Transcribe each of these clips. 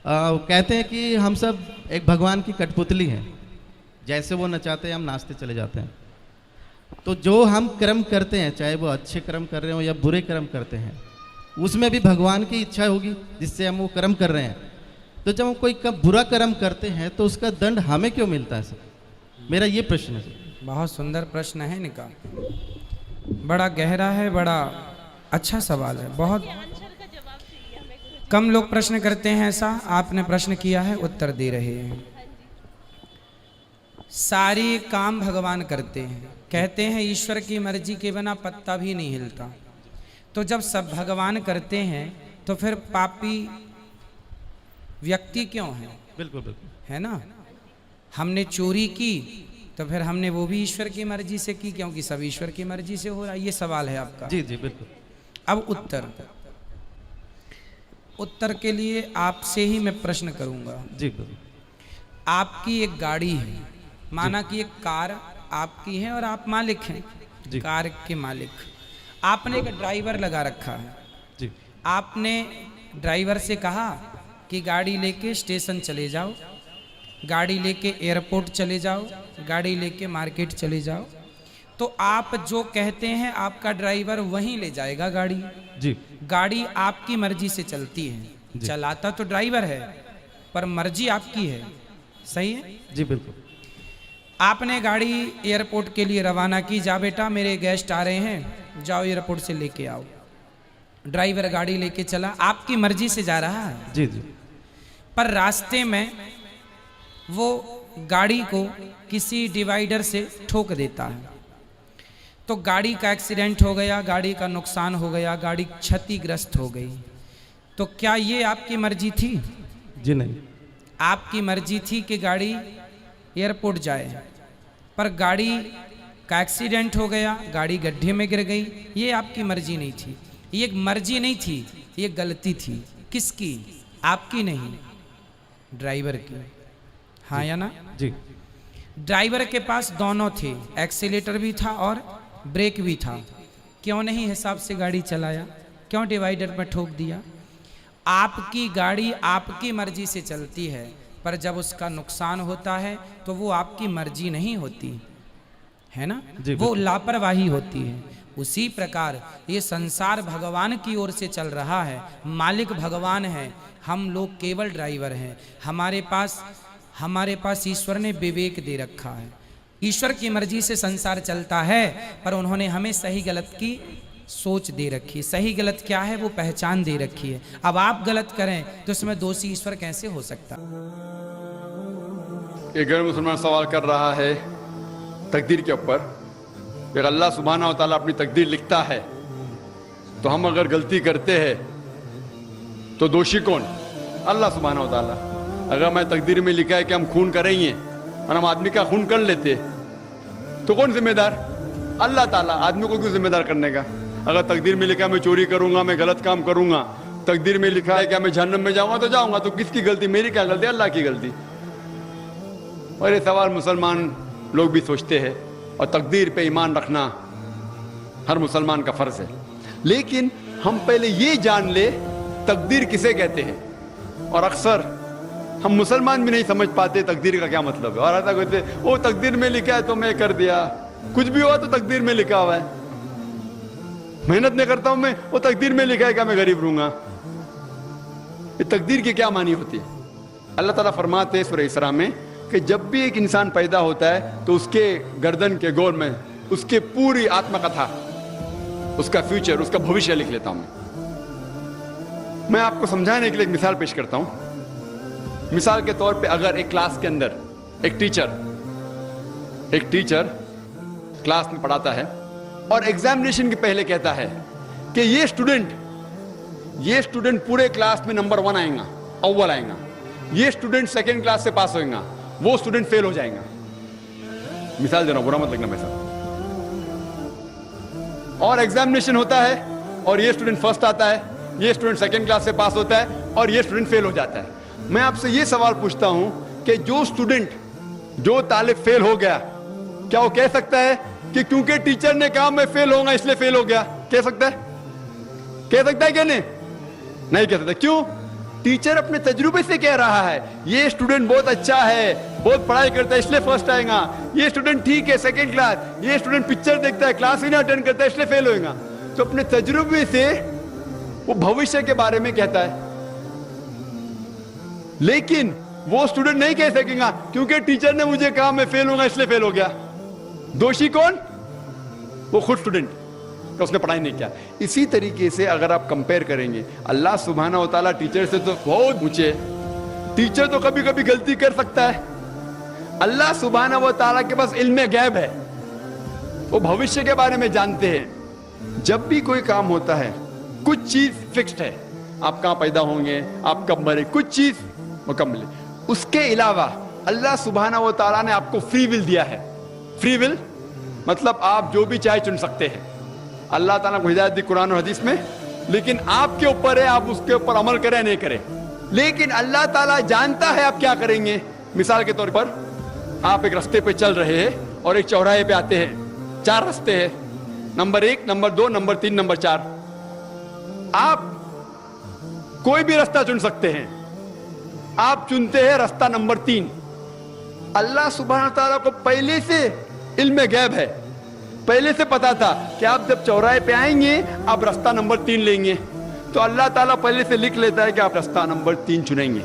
कहते हैं कि हम सब एक भगवान की कठपुतली हैं, जैसे वो नचाते हैं हम नाचते चले जाते हैं। तो जो हम कर्म करते हैं, चाहे वो अच्छे कर्म कर रहे हो या बुरे कर्म करते हैं, उसमें भी भगवान की इच्छा होगी जिससे हम वो कर्म कर रहे हैं। तो जब हम कोई बुरा कर्म करते हैं तो उसका दंड हमें क्यों मिलता है सर? मेरा ये प्रश्न है सर। बहुत सुंदर प्रश्न है इनका, बड़ा गहरा है, बड़ा अच्छा सवाल है। बहुत कम लोग प्रश्न करते हैं ऐसा, आपने प्रश्न किया है, उत्तर दे रहे हैं। सारे काम भगवान करते हैं, कहते हैं ईश्वर की मर्जी के बिना पत्ता भी नहीं हिलता। तो जब सब भगवान करते हैं तो फिर पापी व्यक्ति क्यों है? बिल्कुल बिल्कुल, है ना। हमने चोरी की तो फिर हमने वो भी ईश्वर की मर्जी से की, क्योंकि सब ईश्वर की मर्जी से हो रहा है। ये सवाल है आपका। जी जी बिल्कुल। अब उत्तर के लिए आपसे ही मैं प्रश्न करूंगा। जी बिल्कुल। आपकी एक गाड़ी है, माना कि एक कार आपकी है और आप मालिक हैं, कार के मालिक। आपने एक ड्राइवर लगा रखा है जी। आपने ड्राइवर से कहा कि गाड़ी लेके स्टेशन चले जाओ, गाड़ी लेके एयरपोर्ट चले जाओ, गाड़ी लेके मार्केट चले जाओ। तो आप जो कहते हैं आपका ड्राइवर वहीं ले जाएगा गाड़ी। जी। गाड़ी आपकी मर्जी से चलती है, चलाता तो ड्राइवर है पर मर्जी आपकी है, सही है? जी बिल्कुल। आपने गाड़ी एयरपोर्ट के लिए रवाना की, जा बेटा मेरे गेस्ट आ रहे हैं, जाओ एयरपोर्ट से लेके आओ। ड्राइवर गाड़ी लेके चला, आपकी मर्जी से जा रहा है। जी जी। पर रास्ते में वो गाड़ी को किसी डिवाइडर से ठोक देता है, तो गाड़ी का एक्सीडेंट हो गया, गाड़ी का नुकसान हो गया, गाड़ी क्षतिग्रस्त हो गई। तो क्या ये आपकी मर्जी थी? जी नहीं। आपकी मर्जी थी कि गाड़ी एयरपोर्ट जाए, पर गाड़ी का एक्सीडेंट हो गया, गाड़ी गड्ढे में गिर गई। ये आपकी मर्जी नहीं थी, ये एक मर्जी नहीं थी, ये गलती थी। किसकी? आपकी नहीं, ड्राइवर की। हाँ या ना? जी। ड्राइवर के पास दोनों थे, एक्सीलेटर भी था और ब्रेक भी था। क्यों नहीं हिसाब से गाड़ी चलाया? क्यों डिवाइडर में ठोक दिया? आपकी गाड़ी आपकी मर्जी से चलती है, पर जब उसका नुकसान होता है तो वो आपकी मर्जी नहीं होती है ना, वो लापरवाही होती है। उसी प्रकार ये संसार भगवान की ओर से चल रहा है, मालिक भगवान है, हम लोग केवल ड्राइवर हैं। हमारे पास ईश्वर ने विवेक दे रखा है। ईश्वर की मर्जी से संसार चलता है, पर उन्होंने हमें सही गलत की सोच दे रखी है। सही गलत क्या है वो पहचान दे रखी है। अब आप गलत करें तो उसमें दोषी ईश्वर कैसे हो सकता? एक गैर मुसलमान सवाल कर रहा है तकदीर के ऊपर। अगर अल्लाह सुब्हाना व तआला अपनी तकदीर लिखता है तो हम अगर गलती करते हैं तो दोषी कौन? अल्लाह सुब्हाना व तआला। अगर मैं तकदीर में लिखा है कि हम खून करेंगे और हम आदमी का खून कर लेते तो कौन जिम्मेदार? अल्लाह ताला। आदमी को क्यों जिम्मेदार करने का? अगर तकदीर में लिखा है मैं चोरी करूंगा, मैं गलत काम करूंगा, तकदीर में लिखा है कि मैं जहन्नम में जाऊंगा तो जाऊंगा, तो किसकी गलती? मेरी क्या गलती? अल्लाह की गलती। और ये सवाल मुसलमान लोग भी सोचते हैं, और तकदीर पे ईमान रखना हर मुसलमान का फर्ज है। लेकिन हम पहले ये जान ले तकदीर किसे कहते हैं। और अक्सर हम मुसलमान भी नहीं समझ पाते तकदीर का क्या मतलब है। और ऐसा कहते वो तकदीर में लिखा है तो मैं कर दिया, कुछ भी हुआ तो तकदीर में लिखा हुआ है, मेहनत नहीं करता हूं मैं, वो तकदीर में लिखा है कि मैं गरीब रहूंगा। ये तकदीर की क्या मानी होती है? अल्लाह ताला फरमाते हैं सूरह इसरा में कि जब भी एक इंसान पैदा होता है तो उसके गर्दन के गोल में उसके पूरी आत्मकथा, उसका फ्यूचर, उसका भविष्य लिख लेता हूं मैं आपको समझाने के लिए एक मिसाल पेश करता हूं। मिसाल के तौर पे अगर एक क्लास के अंदर एक टीचर क्लास में पढ़ाता है और एग्जामिनेशन के पहले कहता है कि ये स्टूडेंट पूरे क्लास में नंबर 1 आएगा, अव्वल आएगा, ये स्टूडेंट सेकंड क्लास से पास होएगा, वो स्टूडेंट फेल हो जाएगा। मिसाल दे रहा हूं, बुरा मत लगना मेरे साथ। और एग्जामिनेशन होता है और ये स्टूडेंट फर्स्ट आता है, ये स्टूडेंट सेकंड क्लास से पास होता है और ये स्टूडेंट फेल हो जाता है। मैं आपसे ये सवाल पूछता हूं कि जो तालिब फेल हो गया, क्या वो कह सकता है कि क्योंकि टीचर ने कहा मैं फेल होऊंगा इसलिए फेल हो गया? कह सकता है? क्या नहीं? नहीं कह सकता। क्यों? टीचर अपने तजुर्बे से कह रहा है ये स्टूडेंट बहुत अच्छा है, बहुत पढ़ाई करता है इसलिए फर्स्ट आएगा, ये स्टूडेंट ठीक है सेकंड क्लास, ये स्टूडेंट पिक्चर देखता है क्लास ही नहीं अटेंड करता है इसलिए फेल होएगा। तो अपने तजुर्बे से वो भविष्य के बारे में कहता है, लेकिन वो स्टूडेंट नहीं कह सकेगा क्योंकि टीचर ने मुझे कहा मैं फेल होगा इसलिए फेल हो गया। दोषी कौन? वो खुद स्टूडेंट, तो उसने पढ़ाई नहीं किया। इसी तरीके से अगर आप कंपेयर करेंगे, अल्लाह सुब्हानहू व तआला टीचर से तो बहुत ऊंचे, टीचर तो कभी कभी गलती कर सकता है, अल्लाह सुब्हानहू व तआला के पास इल्म गैब है, वो भविष्य के बारे में जानते हैं। जब भी कोई काम होता है कुछ चीज फिक्स्ड है, आप कहां पैदा होंगे, आप कब मरे, कुछ चीज मुकम्मल है। उसके अलावा अल्लाह सुब्हानहू व तआला ने आपको फ्री विल दिया है। फ्री विल मतलब आप जो भी चाहे चुन सकते हैं। अल्लाह ताला को हिदायत दी कुरान और हदीस में, लेकिन आपके ऊपर है आप उसके ऊपर अमल करें नहीं करें। लेकिन अल्लाह ताला जानता है आप क्या करेंगे। मिसाल के तौर पर आप एक रास्ते पे चल रहे हैं और एक चौराहे पे आते हैं, 4 रास्ते हैं, नंबर 1, नंबर 2, नंबर 3, नंबर 4। आप कोई भी रास्ता चुन सकते हैं, आप चुनते हैं रास्ता नंबर 3। अल्लाह सुब्हानहू तआला को पहले से इल्म गैब है, पहले से पता था कि आप जब चौराहे पे आएंगे आप रास्ता नंबर 3 लेंगे, तो अल्लाह ताला पहले से लिख लेता है कि आप रास्ता नंबर 3 चुनेंगे।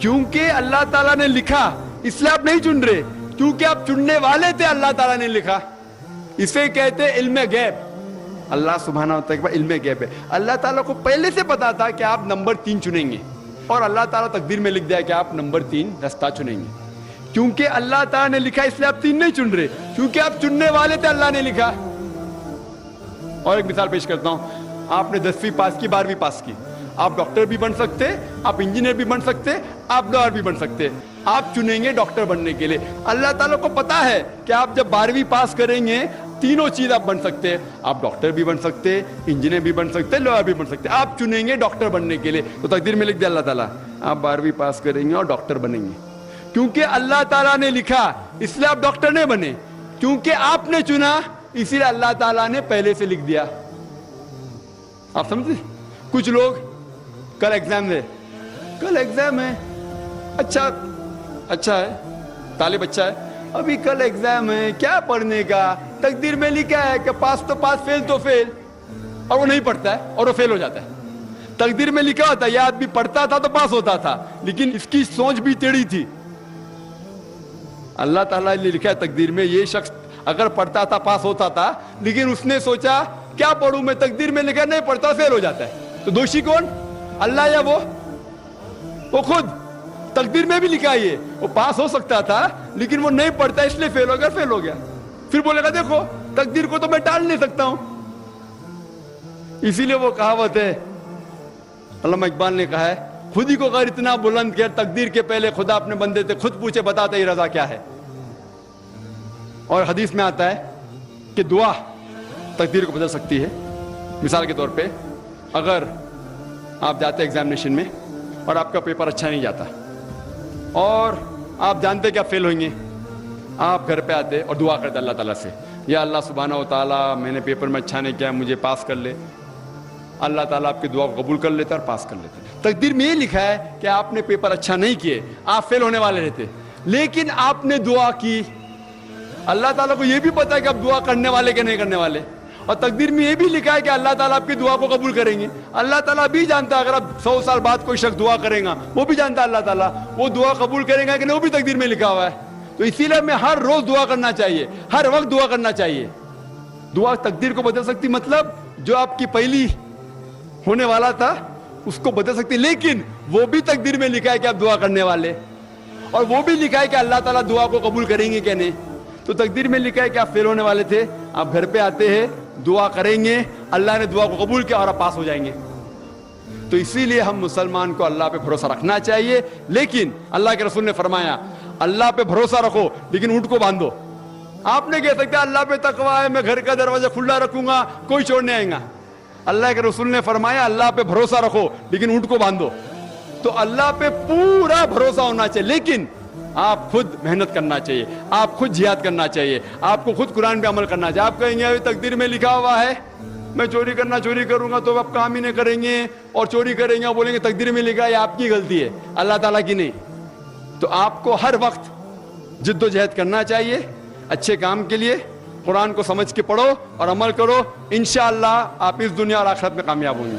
क्योंकि अल्लाह ताला ने लिखा इसलिए आप नहीं चुन रहे, क्योंकि आप चुनने वाले थे, अल्लाह ताला ने लिखा। इसे कहते हैं इल्म गैब। अल्लाह सुब्हानहू व तआला का इल्म गैब है। अल्लाह ताला को पहले से पता था कि आप नंबर 3 चुनेंगे, और अल्लाह ताला तकदीर में लिख दिया कि आप नंबर 3 रास्ता चुनेंगे। क्योंकि अल्लाह ताला ने लिखा इसलिए आप 3 नहीं चुन रहे, क्योंकि आप चुनने वाले थे, अल्लाह ने लिखा। और एक मिसाल पेश करता हूं, आपने 10वीं पास की, 12वीं पास की, आप डॉक्टर भी बन सकते, आप इंजीनियर भी बन सकते, आप लॉयर भी बन सकते। आप चुनेंगे डॉक्टर बनने के लिए। अल्लाह ताला को पता है कि आप जब 12वीं पास करेंगे तीनों चीज आप बन सकते हैं, आप डॉक्टर भी बन सकते, इंजीनियर भी बन सकते, लॉयर भी बन सकते। आप चुनेंगे डॉक्टर बनने के लिए, तो तकदीर में लिख दिया अल्लाह ताला आप 12वीं पास करेंगे और डॉक्टर बनेंगे। क्योंकि अल्लाह ताला ने लिखा इसलिए आप डॉक्टर नहीं बने, क्योंकि आपने चुना इसीलिए अल्लाह ताला ने पहले से लिख दिया। आप समझे? कुछ लोग कल एग्जाम है, कल एग्जाम है, अच्छा है, तालिब अच्छा है, अभी कल एग्जाम है, क्या पढ़ने का? तकदीर में लिखा है कि पास तो पास, फेल तो फेल, और वो नहीं पढ़ता है और वो फेल हो जाता है। तकदीर में लिखा होता है यह आदमी पढ़ता था तो पास होता था, लेकिन इसकी सोच भी टेढ़ी थी। अल्लाह ताला ने लिखा है तकदीर में ये शख्स अगर पढ़ता था पास होता था, लेकिन उसने सोचा क्या पढ़ूं मैं, तकदीर में लिखा नहीं पढ़ता फेल हो जाता है। तो दोषी कौन? अल्लाह या वो खुद? तकदीर में भी लिखा है ये वो पास हो सकता था लेकिन वो नहीं पढ़ता इसलिए फेल हो गया। फिर बोलेगा देखो तकदीर को तो मैं टाल नहीं सकता हूं। इसीलिए वो कहावत है, अल्लामा इकबाल ने कहा है, खुद ही को अगर इतना बुलंद किया तकदीर के पहले खुदा अपने बंदे थे खुद पूछे बताते ही रजा क्या है। और हदीस में आता है कि दुआ तकदीर को बदल सकती है। मिसाल के तौर पे अगर आप जाते एग्जामिनेशन में और आपका पेपर अच्छा नहीं जाता और आप जानते कि आप फेल होंगे, आप घर पे आते और दुआ करते अल्लाह ताला से, या अल्लाह सुब्हानहू व तआला मैंने पेपर में अच्छा नहीं किया मुझे पास कर ले। अल्लाह ताला आपकी दुआ को कबूल कर लेता है और पास कर लेता है। तकदीर में ये लिखा है कि आपने पेपर अच्छा नहीं किए, आप फेल होने वाले रहते, लेकिन आपने दुआ की। अल्लाह ताला को ये भी पता है कि आप दुआ करने वाले के नहीं करने वाले, और तकदीर में ये भी लिखा है कि अल्लाह ताला आपकी दुआ को कबूल करेंगे। अल्लाह ताला भी जानता है अगर आप 100 साल बाद कोई शख्स दुआ करेगा वो भी जानता है अल्लाह ताला वो दुआ कबूल करेगा कि नहीं, वो भी तकदीर में लिखा हुआ है। तो इसीलिए हमें हर रोज दुआ करना चाहिए, हर वक्त दुआ करना चाहिए। दुआ तकदीर को बदल सकती, मतलब जो आपकी पहली होने वाला था उसको बदल सकती, लेकिन वो भी तकदीर में लिखा है कि आप दुआ करने वाले, और वो भी लिखा है कि अल्लाह ताला दुआ को कबूल करेंगे कि नहीं। तो तकदीर में लिखा है कि आप फेल होने वाले थे, आप घर पे आते हैं दुआ करेंगे, अल्लाह ने दुआ को कबूल किया और आप पास हो जाएंगे। तो इसीलिए हम मुसलमान को अल्लाह पे भरोसा रखना चाहिए, लेकिन अल्लाह के रसूल ने फरमाया अल्लाह पे भरोसा रखो लेकिन ऊंट को बांधो। आप नहीं कह सकते अल्लाह पे तकवा है मैं घर का दरवाजा खुला रखूंगा कोई चोर नहीं आएगा। अल्लाह के रसूल ने फरमाया अल्लाह पे भरोसा रखो लेकिन ऊंट को बांधो। तो अल्लाह पे पूरा भरोसा होना चाहिए, लेकिन आप खुद मेहनत करना चाहिए, आप खुद जिहाद करना चाहिए, आपको खुद कुरान पे अमल करना चाहिए। आप कहेंगे अभी तकदीर में लिखा हुआ है मैं चोरी करूंगा तो आप काम ही नहीं करेंगे اور چوری کریں گے اور بولیں گے تقدیر میں لکھا ہے یہ آپ کی غلطی ہے, اللہ تعالیٰ کی نہیں. تو آپ کو ہر وقت جد و جہد کرنا چاہیے اچھے کام کے لیے. قرآن کو سمجھ کے پڑھو اور عمل کرو, انشاءاللہ آپ اس دنیا اور آخرت میں کامیاب ہوں گے.